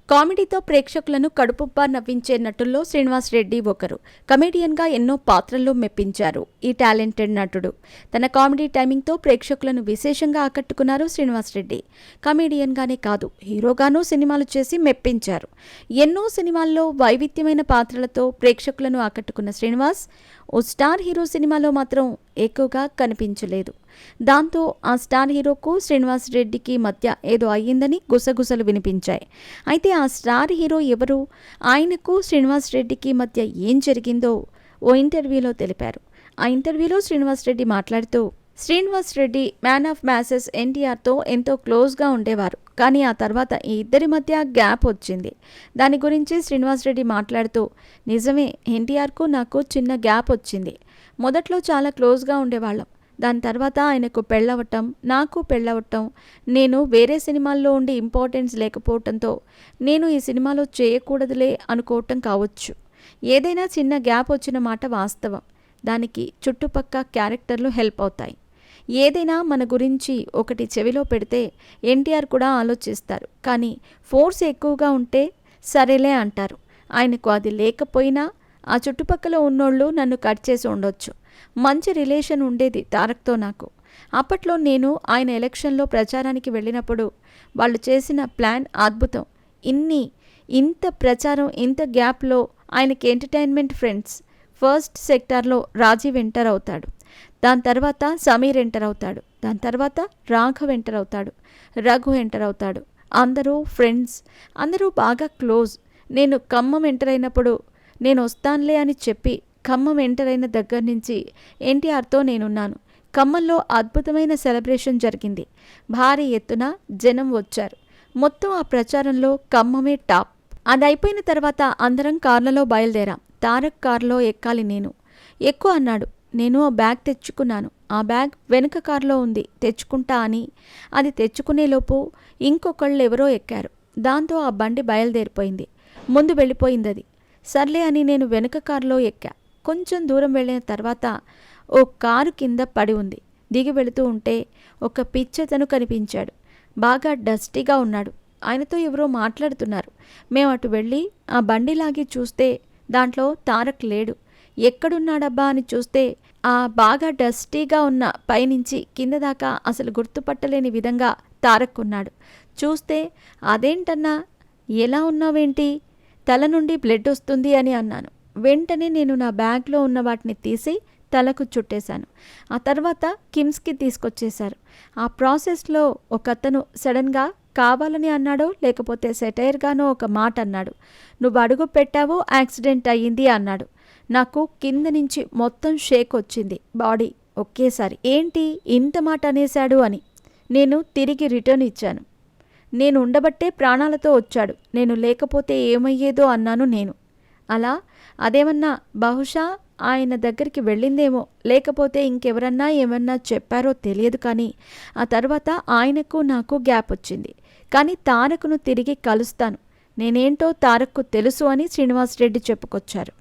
కామెడీతో ప్రేక్షకులను కడుపుబ్బా నవ్వించే నటుల్లో శ్రీనివాస్ రెడ్డి ఒకరు. కమెడియన్గా ఎన్నో పాత్రల్లో మెప్పించారు ఈ టాలెంటెడ్ నటుడు. తన కామెడీ టైమింగ్తో ప్రేక్షకులను విశేషంగా ఆకట్టుకున్నారు శ్రీనివాస్ రెడ్డి. కమెడియన్గానే కాదు, హీరోగానూ సినిమాలు చేసి మెప్పించారు. ఎన్నో సినిమాల్లో వైవిధ్యమైన పాత్రలతో ప్రేక్షకులను ఆకట్టుకున్న శ్రీనివాస్ ఓ స్టార్ హీరో సినిమాలో మాత్రం ఎక్కువగా కనిపించలేదు. దాంతో ఆ స్టార్ హీరోకు శ్రీనివాస్ రెడ్డికి మధ్య ఏదో అయ్యిందని గుసగుసలు వినిపించాయి. అయితే ఆ స్టార్ హీరో ఎవరు, ఆయనకు శ్రీనివాస్ రెడ్డికి మధ్య ఏం జరిగిందో ఓ ఇంటర్వ్యూలో తెలిపారు. ఆ ఇంటర్వ్యూలో శ్రీనివాస్ రెడ్డి మాట్లాడుతూ, Srinivas Reddy man of masses ఎన్టీఆర్తో ఎంతో క్లోజ్గా ఉండేవారు. కానీ ఆ తర్వాత ఈ ఇద్దరి మధ్య గ్యాప్ వచ్చింది. దాని గురించి శ్రీనివాస్ రెడ్డి మాట్లాడుతూ, నిజమే, ఎన్టీఆర్కు నాకు చిన్న గ్యాప్ వచ్చింది. మొదట్లో చాలా క్లోజ్గా ఉండేవాళ్ళం. దాని తర్వాత ఆయనకు పెళ్ళవటం, నాకు పెళ్ళవటం, నేను వేరే సినిమాల్లో ఉండి ఇంపార్టెన్స్ లేకపోవటంతో నేను ఈ సినిమాలో చేయకూడదులే అనుకోవటం కావచ్చు. ఏదైనా చిన్న గ్యాప్ వచ్చిన మాట వాస్తవం. దానికి చుట్టుపక్క క్యారెక్టర్లు హెల్ప్ అవుతాయి. ఏదైనా మన గురించి ఒకటి చెవిలో పెడితే ఎన్టీఆర్ కూడా ఆలోచిస్తారు. కానీ ఫోర్స్ ఎక్కువగా ఉంటే సరేలే అంటారు. ఆయనకు అది లేకపోయినా ఆ చుట్టుపక్కల ఉన్నోళ్ళు నన్ను కట్ చేసి ఉండొచ్చు. మంచి రిలేషన్ ఉండేది తారక్తో నాకు. అప్పట్లో నేను ఆయన ఎలక్షన్లో ప్రచారానికి వెళ్ళినప్పుడు వాళ్ళు చేసిన ప్లాన్ అద్భుతం. ఇంత ప్రచారం, ఇంత గ్యాప్లో ఆయనకి ఎంటర్టైన్మెంట్ ఫ్రెండ్స్. ఫస్ట్ సెక్టార్లో రాజీవ్ ఎంటర్ అవుతాడు, దాని తర్వాత సమీర్ ఎంటర్ అవుతాడు, దాని తర్వాత రాఘవ్ ఎంటర్ అవుతాడు, రఘు ఎంటర్ అవుతాడు. అందరూ ఫ్రెండ్స్, అందరూ బాగా క్లోజ్. నేను ఖమ్మం ఎంటర్ అయినప్పుడు నేను వస్తానులే అని చెప్పి ఖమ్మం ఎంటర్ అయిన దగ్గర నుంచి ఎన్టీఆర్తో నేనున్నాను. ఖమ్మంలో అద్భుతమైన సెలబ్రేషన్ జరిగింది. భారీ ఎత్తున జనం వచ్చారు. మొత్తం ఆ ప్రచారంలో ఖమ్మమే టాప్. అది అయిపోయిన తర్వాత అందరం కార్లలో బయలుదేరాం. తారక్ కారులో ఎక్కాలి నేను. ఎక్కువ అన్నాడు. నేను ఆ బ్యాగ్ తెచ్చుకున్నాను. ఆ బ్యాగ్ వెనుక కారులో ఉంది, తెచ్చుకుంటా అని. అది తెచ్చుకునేలోపు ఇంకొకళ్ళు ఎవరో ఎక్కారు. దాంతో ఆ బండి బయలుదేరిపోయింది. ముందు వెళ్ళిపోయింది అది. సర్లే అని నేను వెనుక కారులో ఎక్కా. కొంచెం దూరం వెళ్ళిన తర్వాత ఓ కారు కింద పడి ఉంది. దిగి వెళుతూ ఉంటే ఒక పిచ్చతను కనిపించాడు. బాగా డస్టీగా ఉన్నాడు. ఆయనతో ఎవరో మాట్లాడుతున్నారు. మేము అటు వెళ్ళి ఆ బండిలాగి చూస్తే దాంట్లో తారక్ లేడు. ఎక్కడున్నాడబ్బా అని చూస్తే ఆ బాగా డస్టీగా ఉన్న పైనుంచి కింద దాకా అసలు గుర్తుపట్టలేని విధంగా తారక్ ఉన్నాడు. చూస్తే, అదేంటన్నా ఎలా ఉన్నావేంటి, తల నుండి బ్లడ్ వస్తుంది అని అన్నాను. వెంటనే నేను నా బ్యాగ్లో ఉన్న వాటిని తీసి తలకు చుట్టేశాను. ఆ తర్వాత కిమ్స్కి తీసుకొచ్చేశారు. ఆ ప్రాసెస్లో ఒకతను సడన్గా కావాలని అన్నాడో లేకపోతే సెటైర్గానో ఒక మాట అన్నాడు. నువ్వు అడుగు పెట్టావో యాక్సిడెంట్ అయ్యింది అన్నాడు. నాకు కింద నుంచి మొత్తం షేక్ వచ్చింది బాడీ ఒకేసారి. ఏంటి ఇంత మాట అనేశాడు అని నేను తిరిగి రిటర్న్ ఇచ్చాను. నేను ఉండబట్టే ప్రాణాలతో వచ్చాడు, నేను లేకపోతే ఏమయ్యేదో అన్నాను నేను. అలా అదేమన్నా బహుశా ఆయన దగ్గరికి వెళ్ళిందేమో, లేకపోతే ఇంకెవరన్నా ఏమన్నా చెప్పారో తెలియదు. కానీ ఆ తర్వాత ఆయనకు నాకు గ్యాప్ వచ్చింది. కానీ తారక్ను తిరిగి కలుస్తాను, నేనేంటో తారక్కు తెలుసు అని శ్రీనివాస్ రెడ్డి చెప్పుకొచ్చారు.